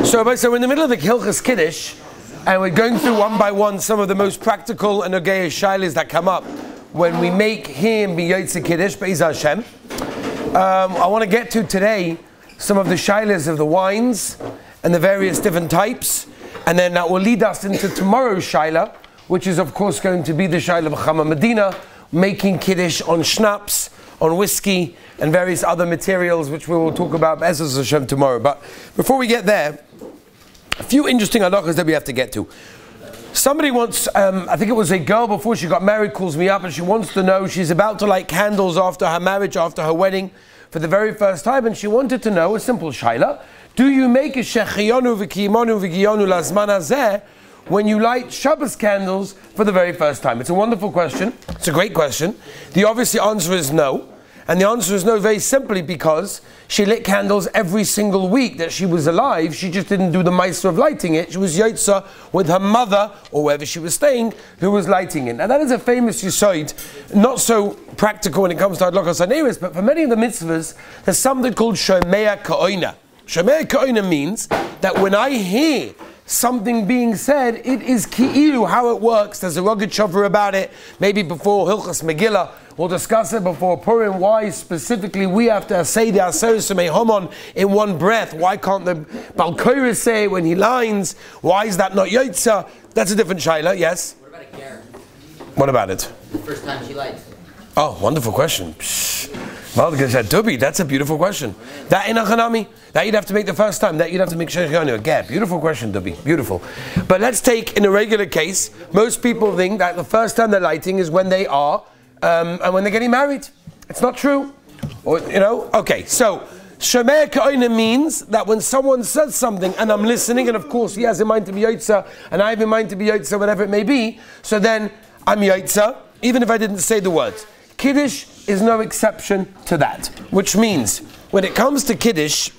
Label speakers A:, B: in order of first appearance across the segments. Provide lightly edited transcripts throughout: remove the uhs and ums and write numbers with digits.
A: So we're in the middle of the Hilchas Kiddush, and we're going through one by one some of the most practical and ogeish shilas that come up when we make him be Yotze Kiddush, Be'ez Hashem. I want to get to today some of the shilas of the wines and the various different types, and then that will lead us into tomorrow's shaila, which is of course going to be the shaila of Chama Medina, making Kiddush on schnapps, on whiskey, and various other materials which we will talk about Be'ez Hashem tomorrow. But before we get there, a few interesting halachas that we have to get to. Somebody wants, I think it was a girl before she got married, calls me up and she wants to know, she's about to light candles after her marriage, after her wedding, for the very first time, and she wanted to know a simple shaila. Do you make a shechiyonu v'kiyimonu v'giyonu lazman hazeh when you light Shabbos candles for the very first time? It's a wonderful question. It's a great question. The obvious answer is no. And the answer is no very simply because she lit candles every single week that she was alive. She just didn't do the meiser of lighting it. She was yotza with her mother, or wherever she was staying, who was lighting it. Now that is a famous yisoid, not so practical when it comes to Adlokas HaNeros, but for many of the mitzvahs, there's something called Shomea Ka'oina. Shomea Ka'oina means that when I hear something being said, it is ki'ilu, how it works. There's a rugged shavar about it. Maybe before Hilchas Megillah, we'll discuss it before Purim. Why specifically we have to say the Aseres Mei Homon in one breath? Why can't the Balkoris say it when he lines? Why is that not Yotza? That's a different shaila, yes?
B: What about a ger?
A: What about it?
B: The first time she lights.
A: Oh, wonderful question. Dubi, that's a beautiful question. That in a chanami, that you'd have to make the first time, that you'd have to make shechiyonu again. Beautiful question, Dubi, beautiful. But let's take, in a regular case, most people think that the first time they're lighting is when they are, and when they're getting married. It's not true. Or, okay, so, Shomea Ka'oina means that when someone says something and I'm listening, and of course he has in mind to be Yotza, and I have in mind to be Yotza, whatever it may be, so then I'm Yotza, even if I didn't say the words. Kiddush is no exception to that, which means when it comes to Kiddush,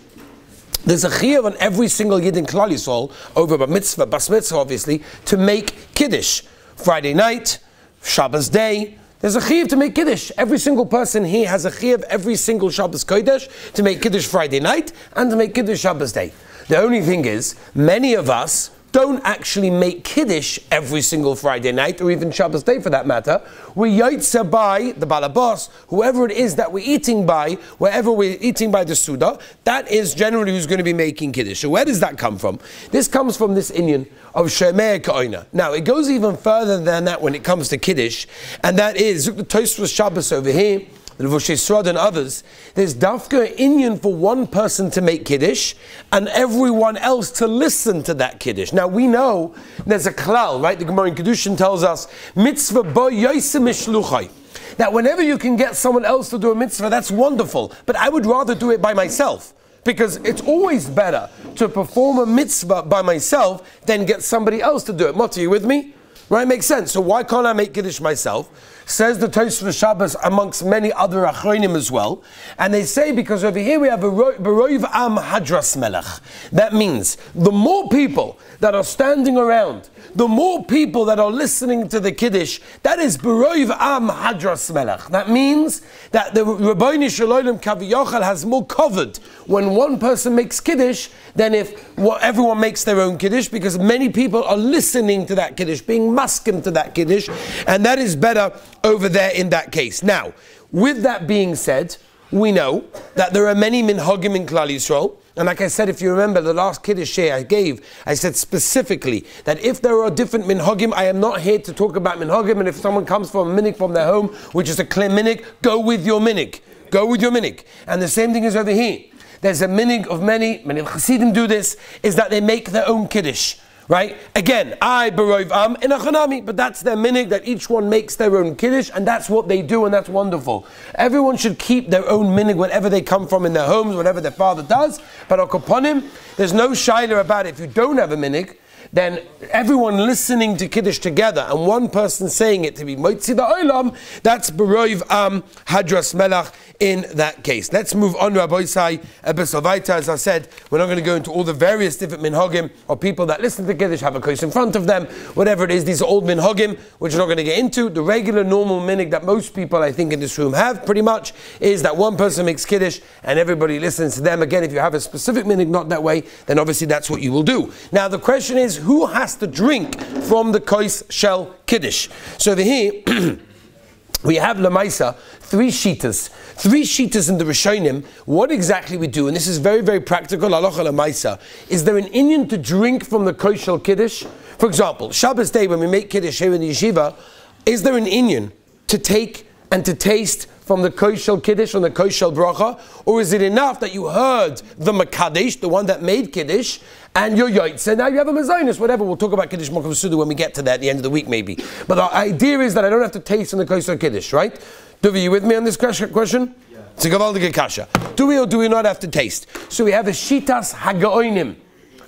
A: there's a chiyuv on every single yid in Klal Yisrael, over bar mitzvah, bas mitzvah obviously, to make Kiddush. Friday night, Shabbos day, there's a chiyuv to make Kiddush. Every single person here has a chiyuv every single Shabbos Kodesh to make Kiddush Friday night and to make Kiddush Shabbos day. The only thing is, many of us don't actually make Kiddush every single Friday night, or even Shabbos day for that matter. We yotze by the balabas, whoever it is that we're eating by, wherever we're eating by the Suda, that is generally who's going to be making Kiddush. So where does that come from? This comes from this inyan of Shomea Ka'oina. Now, it goes even further than that when it comes to Kiddush, and that is, the Tosfos Shabbos over here, the Levoshe Srod and others, there's dafka inyan for one person to make Kiddush and everyone else to listen to that Kiddush. Now we know there's a klal, right? The Gemara in Kiddushin tells us, mitzvah bo yosem mishluchai. That whenever you can get someone else to do a mitzvah, that's wonderful. But I would rather do it by myself. Because it's always better to perform a mitzvah by myself than get somebody else to do it. Moti, you with me? Right, makes sense. So why can't I make Kiddush myself? Says the Tosfos Shabbos amongst many other achronim as well. And they say because over here we have a Beroiv Am Hadras Melech. That means the more people that are standing around, the more people that are listening to the Kiddush, that is Beroiv Am Hadras Melech. That meinu that the Rabbeinu Shalom Kaviyachal has more covered when one person makes Kiddush than if everyone makes their own Kiddush, because many people are listening to that Kiddush, being maskim to that Kiddush, and that is better over there in that case. Now, with that being said, we know that there are many minhagim in Klal Yisrael, and like I said, if you remember the last Kiddush I gave, I said specifically that if there are different minhagim, I am not here to talk about minhagim, and if someone comes from a minig from their home, which is a clear minig, go with your minig. Go with your minig. And the same thing is over here. There's a minig of many Chassidim do this, is that they make their own Kiddush. Right? Again, I Beroiv Am in a Chanami, but that's their minig, that each one makes their own Kiddush, and that's what they do, and that's wonderful. Everyone should keep their own minig wherever they come from in their homes, whatever their father does, but Okoponim, there's no shaila about it. If you don't have a minig, then everyone listening to Kiddush together and one person saying it to be Moitzi da Olam, that's Beroiv Hadras Melach in that case. Let's move on, Rabbi Sai, as I said, we're not going to go into all the various different minhagim of people that listen to Kiddush, have a kos in front of them, whatever it is. These are old minhagim, which we're not going to get into. The regular normal minig that most people, I think, in this room have pretty much is that one person makes Kiddush and everybody listens to them. Again, if you have a specific minig not that way, then obviously that's what you will do. Now the question is, who has to drink from the kos shel Kiddush? So over here, we have Lamaisa, three shitas in the Rishonim. What exactly we do, and this is very, very practical, halacha Lamaisa, is there an inyan to drink from the kos shel Kiddush? For example, Shabbos day when we make Kiddush here in the yeshiva, is there an inyan to take and to taste from the kos shel Kiddush, from the kos shel Bracha? Or is it enough that you heard the Makadesh, the one that made Kiddush, and you're Yaitse, now you have a Mazonis, whatever. We'll talk about Kiddush Mokav Suda when we get to that at the end of the week maybe. But the idea is that I don't have to taste from the kos shel Kiddush, right? Duvi, you with me on this question? Yeah. It's a gavaldige kasha. Do we or do we not have to taste? So we have the Shitas HaGaonim.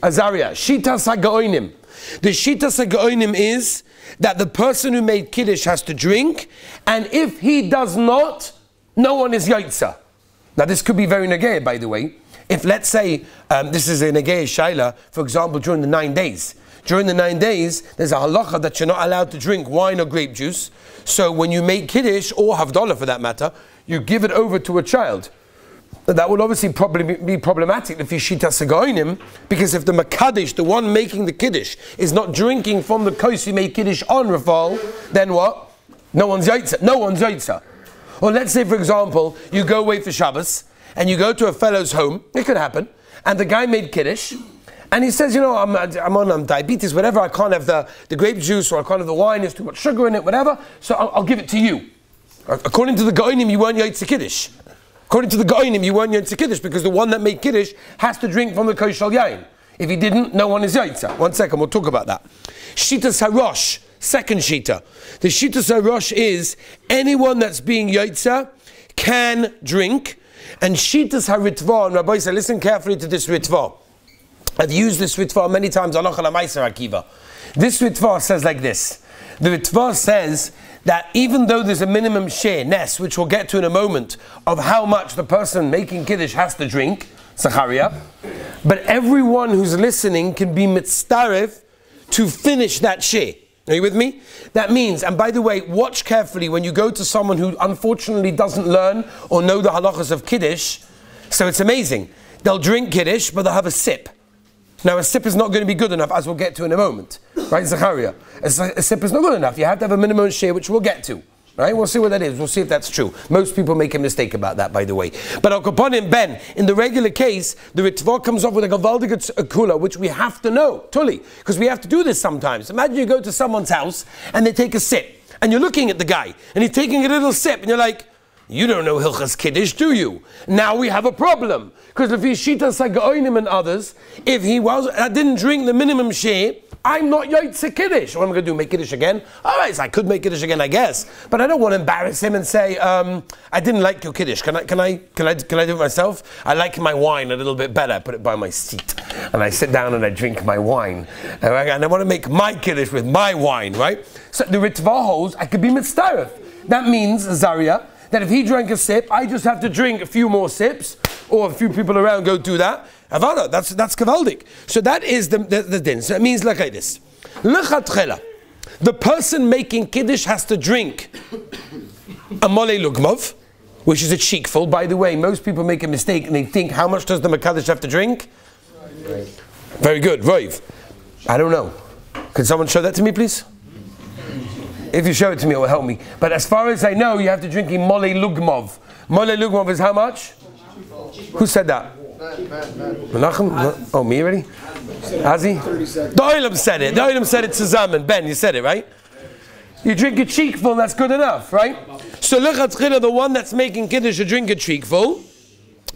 A: Azaria, Shitas HaGaonim. The Shitas HaGaonim is that the person who made Kiddush has to drink, and if he does not, no one is Yaitza. Now this could be very negay, by the way. If let's say, this is a negay shaila, for example, during the 9 days. During the 9 days, there's a halacha that you're not allowed to drink wine or grape juice. So when you make Kiddush, or Havdalah for that matter, you give it over to a child. That will obviously probably be problematic if you Shitas HaGaonim, because if the Makadesh, the one making the Kiddush, is not drinking from the kos you made Kiddush on, Rafal, then what? No one's Yaitza. No one's Yaitza. Or let's say, for example, you go away for Shabbos, and you go to a fellow's home, it could happen, and the guy made Kiddush, and he says, you know, I'm on diabetes, whatever, I can't have the grape juice, or I can't have the wine, there's too much sugar in it, whatever, so I'll give it to you. According to the Gaonim, you weren't Yaitza Kiddush. According to the Gaonim, you weren't Yaitza Kiddush, because the one that made Kiddush has to drink from the kos shel Yain. If he didn't, no one is Yaitza. 1 second, we'll talk about that. Shitas HaRosh, second Shita. The Shitas HaRosh is, anyone that's being Yaitza can drink, and Shitas HaRitva, and Rabbi said, listen carefully to this Ritva. I've used this Ritva many times, Halacha L'Maiser Akiva. This Ritva says like this. The Ritva says that even though there's a minimum share, Nes, which we'll get to in a moment, of how much the person making Kiddush has to drink, Zachariah, but everyone who's listening can be mitzaref to finish that share. Are you with me? That means, and by the way, watch carefully when you go to someone who unfortunately doesn't learn or know the halachas of Kiddush. So it's amazing. They'll drink Kiddush, but they'll have a sip. Now a sip is not going to be good enough, as we'll get to in a moment. Right, Zachariah? A sip is not good enough. You have to have a minimum share, which we'll get to. Right? We'll see what that is. We'll see if that's true. Most people make a mistake about that, by the way. But Al Kaponim Ben, in the regular case, the Ritva comes off with a gavaldige kula, which we have to know, Tully, because we have to do this sometimes. Imagine you go to someone's house and they take a sip, and you're looking at the guy, and he's taking a little sip, and you're like, you don't know Hilchas Kiddush, do you? Now we have a problem. Because if he's Shitas HaGaonim and others, if he didn't drink the minimum share, I'm not Yaitse Kiddush. What am I going to do, make Kiddush again? All right, so I could make Kiddush again, I guess. But I don't want to embarrass him and say, I didn't like your Kiddush. Can I do it myself? I like my wine a little bit better. I put it by my seat. And I sit down and I drink my wine. And I want to make my Kiddush with my wine, right? So the Ritva holds, I could be mitzaref. That means, Zaria, that if he drank a sip, I just have to drink a few more sips, or a few people around go do that. Avada, that's kavaldik. So that is the din. So it means like this. L'chatchela, the person making Kiddush has to drink a mole lugmov, which is a cheekful. By the way, most people make a mistake and they think, how much does the Makadesh have to drink? Right. Very good, Roiv. I don't know. Can someone show that to me, please? If you show it to me, it will help me. But as far as I know, you have to drink in mole lugmov. Mole lugmov is how much? Who said that? Menachem? Oh, me already? Azi? The Olam said it. The Olam said it to Zaman. Ben, you said it, right? You drink a cheekful, that's good enough, right? So lechatchila, the one that's making Kiddush, should drink a cheekful.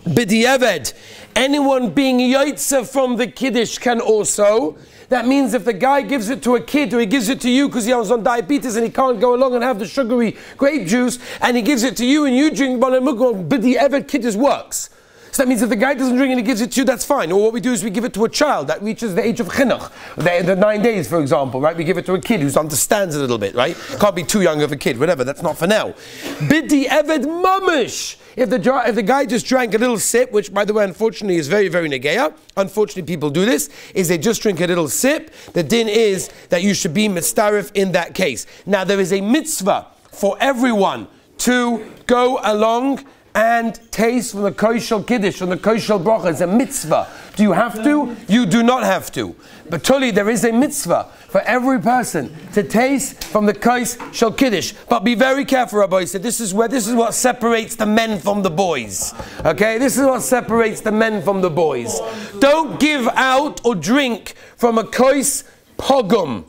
A: B'diavad, anyone being yaitza from the Kiddush can also. That means if the guy gives it to a kid, or he gives it to you because he was on diabetes and he can't go along and have the sugary grape juice, and he gives it to you and you drink b'diavad, Kiddush works. So that means if the guy doesn't drink and he gives it to you, that's fine. Or what we do is we give it to a child that reaches the age of chinuch, the 9 days, for example, right? We give it to a kid who understands a little bit, right? Can't be too young of a kid, whatever. That's not for now. Bidi eved mamish. If the guy just drank a little sip, which by the way, unfortunately, is very, very negeya. Unfortunately, people do this. Is they just drink a little sip. The din is that you should be mitzaref in that case. Now there is a mitzvah for everyone to go along and taste from the koshel kiddush, from the koshel bracha. It's a mitzvah. Do you have to? You do not have to. But Tuli, there is a mitzvah for every person to taste from the koshel kiddush. But be very careful, Rabbi said. This is what separates the men from the boys. Okay, this is what separates the men from the boys. Don't give out or drink from a kos pogum.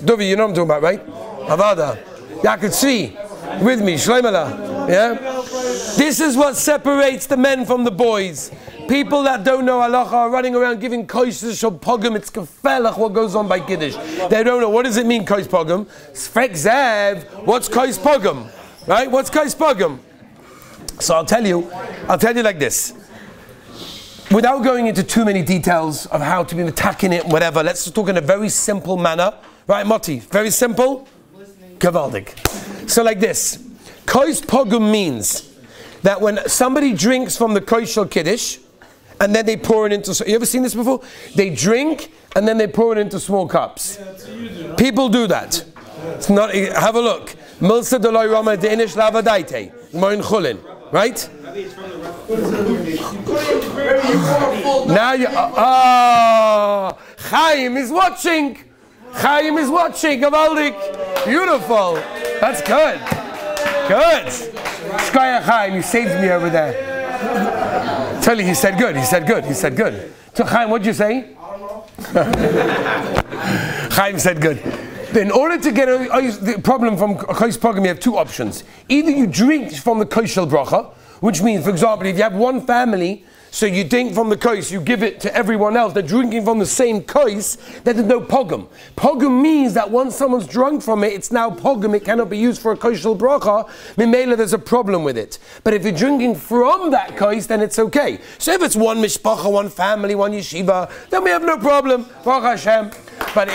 A: Duvi, you know what I'm talking about, right? Avada. Yeah, I could see. With me, Shloimela. Yeah? This is what separates the men from the boys. People that don't know halacha are running around giving kois or pogum. It's kafelach what goes on by Kiddush. They don't know. What does it mean, kois pogum? Sfek zev. What's kois pogum? Right? What's kois pogum? So I'll tell you like this. Without going into too many details of how to be attacking it, whatever, let's just talk in a very simple manner. Right, Moti? Very simple? Gavaldik. So like this. Kois pogum means that when somebody drinks from the koshel kiddush, and then they pour it into... You ever seen this before? They drink, and then they pour it into small cups. People do that. It's not... Have a look. Milsa de loy rama de inish lava daite. Moin chulin. Right? Now you... Chaim is watching. Chaim is watching. Gavaldik. Beautiful. That's good. Good. Shkoyach Chaim, you saved me over there. Tell you, he said good. He said good. He said good. So Chaim, what'd you say? Chaim said good. In order to get the problem from Kois Pogum, you have two options. Either you drink from the koshel bracha, which means, for example, if you have one family, so you drink from the kois, you give it to everyone else, they're drinking from the same kois, then there's no pogum. Pogum means that once someone's drunk from it, it's now pogum, it cannot be used for a koshel bracha, mimela there's a problem with it. But if you're drinking from that kois, then it's okay. So if it's one mishpacha, one family, one yeshiva, then we have no problem, Baruch Hashem. But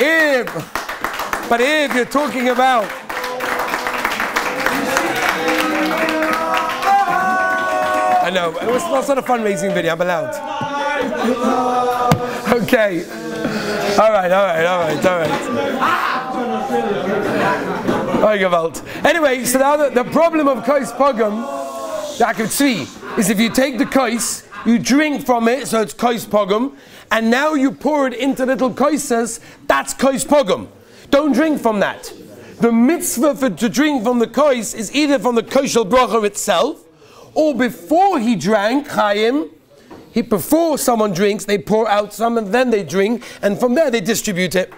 A: if you're talking about... I know, it's not a fundraising video, I'm allowed. Okay. All right. Anyway, so now the problem of kois pogum, that I can see, is if you take the kois, you drink from it, so it's kois pogum, and now you pour it into little koises, that's kois pogum. Don't drink from that. The mitzvah to drink from the kois is either from the koshel bracha itself, or before he drank, Chaim, before someone drinks, they pour out some and then they drink, and from there they distribute it.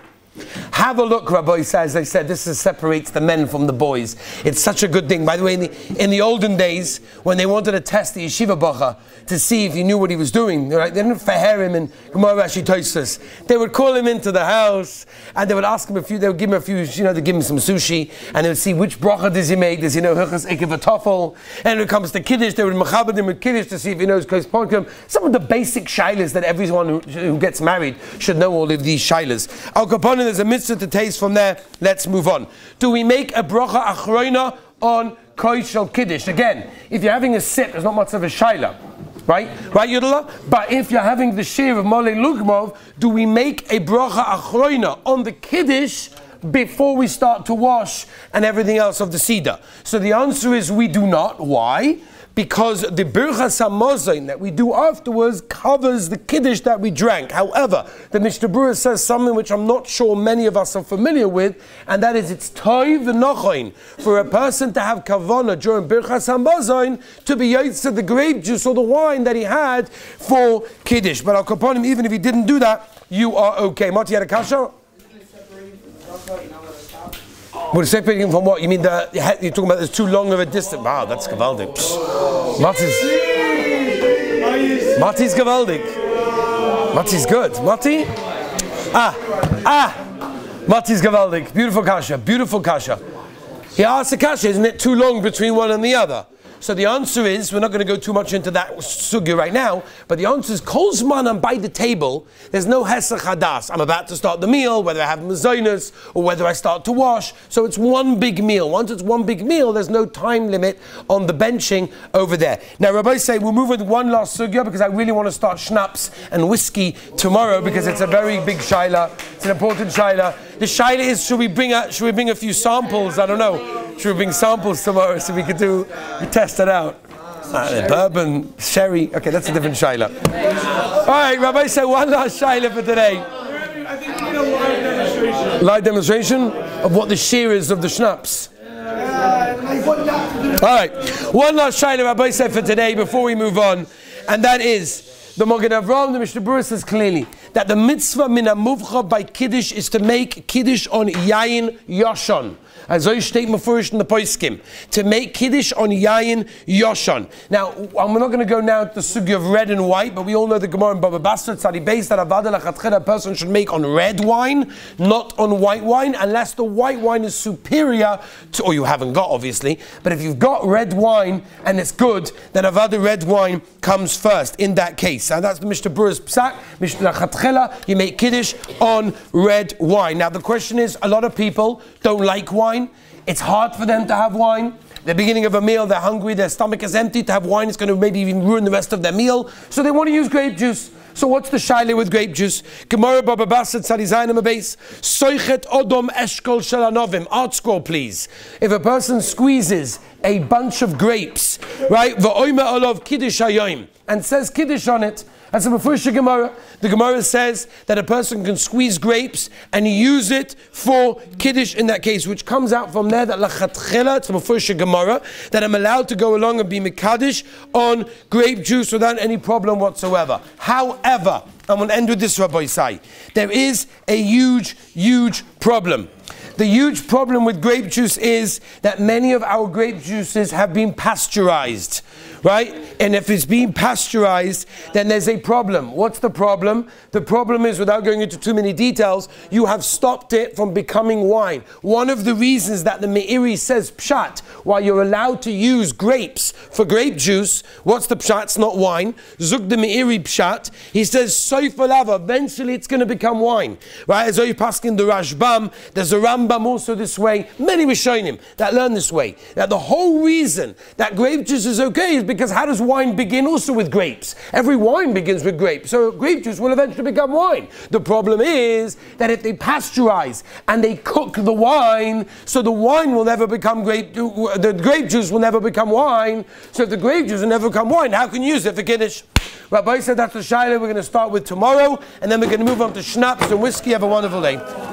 A: Have a look, Rabbi says. They said this separates the men from the boys. It's such a good thing. By the way, in the olden days, when they wanted to test the yeshiva bacha to see if he knew what he was doing, right? They didn't fair him and Gemara Rashi Tosfos. They would call him into the house and they would ask him they would give him a few, they give him some sushi, and they would see which bracha does he make. Does he know Hilchos Ekev Tafel? And when it comes to Kiddush, they would mechabed him with Kiddush to see if he knows Kois Pogum. Some of the basic shilas that everyone who gets married should know all of these shilas. Al Kaponim, there's a mitzvah to taste from there. Let's move on. Do we make a bracha achroina on koshel kiddush? Again, if you're having a sip, there's not much of a shaila, right? Right, Yudala? But if you're having the shir of Molei Lugmov, do we make a bracha achroina on the kiddush before we start to wash and everything else of the Seder? So the answer is we do not. Why? Because the Birchas HaMazon that we do afterwards covers the Kiddush that we drank. However, the Mishnah Berurah says something which I'm not sure many of us are familiar with, and that is it's toiv v'nochoin for a person to have kavanah during Birchas HaMazon to be yotze the grape juice or the wine that he had for Kiddush. But I'll upon him, even if he didn't do that, you are okay. Mati had a kasha? We're separating from what? You mean you're talking about there's too long of a distance? Wow, that's gavaldik. Mati's gavaldik. Mati's good. Mati? Mati's gavaldik. Beautiful kasha. He asked the kasha, isn't it too long between one and the other? So the answer is, we're not going to go too much into that sugya right now, but the answer is, kol zman I'm by the table, there's no hesach hadas. I'm about to start the meal, whether I have mazonos or whether I start to wash. So it's one big meal. Once it's one big meal, there's no time limit on the benching over there. Now, Rabbi say we'll move with one last sugya because I really want to start schnapps and whiskey tomorrow because it's a very big shaila. It's an important shaila. The shaila is, should we bring a few samples? I don't know. Should we bring samples tomorrow so we could test it out? Bourbon, sherry. Okay, that's a different shaila. All right, Rabbi say one last shaila for today.
B: I think we need a live demonstration.
A: Live demonstration of what the shear is of the schnapps. All right, one last shaila Rabbi said for today before we move on, and that is the Magen Avraham, the Mishnah Berurah says clearly that the mitzvah min hamuvcha by Kiddush is to make Kiddush on Yayin Yashon. As I state mafurish in the Poiskim, to make Kiddush on Yayin Yoshon. Now, I'm not going to go now to the sugya of red and white, but we all know the Gemara in Baba Basra, Tzadi Beis, that a person should make on red wine, not on white wine, unless the white wine is superior to, or you haven't got, obviously, but if you've got red wine and it's good, then Avada red wine comes first in that case. And that's the Mishnah Berurah's psak, Mishnah Chatchela, you make Kiddush on red wine. Now, the question is, a lot of people don't like wine. It's hard for them to have wine. The beginning of a meal, they're hungry, their stomach is empty. To have wine is going to maybe even ruin the rest of their meal. So they want to use grape juice. So what's the shaila with grape juice? Gemara Baba Basra Tzadi Zayin Amabes. Soichet Odom Eshkol Shalanovim. Art scroll, please. If a person squeezes a bunch of grapes, right, V'oimer Olov Kiddush Hayoim, and says Kiddush on it, that's a Mefurish Gemara. The Gemara says that a person can squeeze grapes and use it for Kiddush in that case, which comes out from there that Lachatchela, it's a Mefurish Gemara, that I'm allowed to go along and be Mekadosh on grape juice without any problem whatsoever. However, I'm going to end with this, Rabbi Isai. There is a huge, huge problem. The huge problem with grape juice is that many of our grape juices have been pasteurized, right? And if it's being pasteurized, then there's a problem. What's the problem? The problem is, without going into too many details, you have stopped it from becoming wine. One of the reasons that the Meiri says pshat, while you're allowed to use grapes for grape juice, what's the pshat? It's not wine. Zug the Meiri pshat. He says, soifalava, eventually it's going to become wine, right? As you pass in the Rashbam, there's a Rambam also this way, many Rishonim that learn this way, that the whole reason that grape juice is okay is because how does wine begin? Also with grapes. Every wine begins with grapes, so grape juice will eventually become wine. The problem is that if they pasteurize and they cook the wine, so the wine will never become the grape juice will never become wine, so if the grape juice will never become wine, how can you use it for Kiddush? Rabbi said that's the shaila we're going to start with tomorrow, and then we're going to move on to schnapps and whiskey. Have a wonderful day.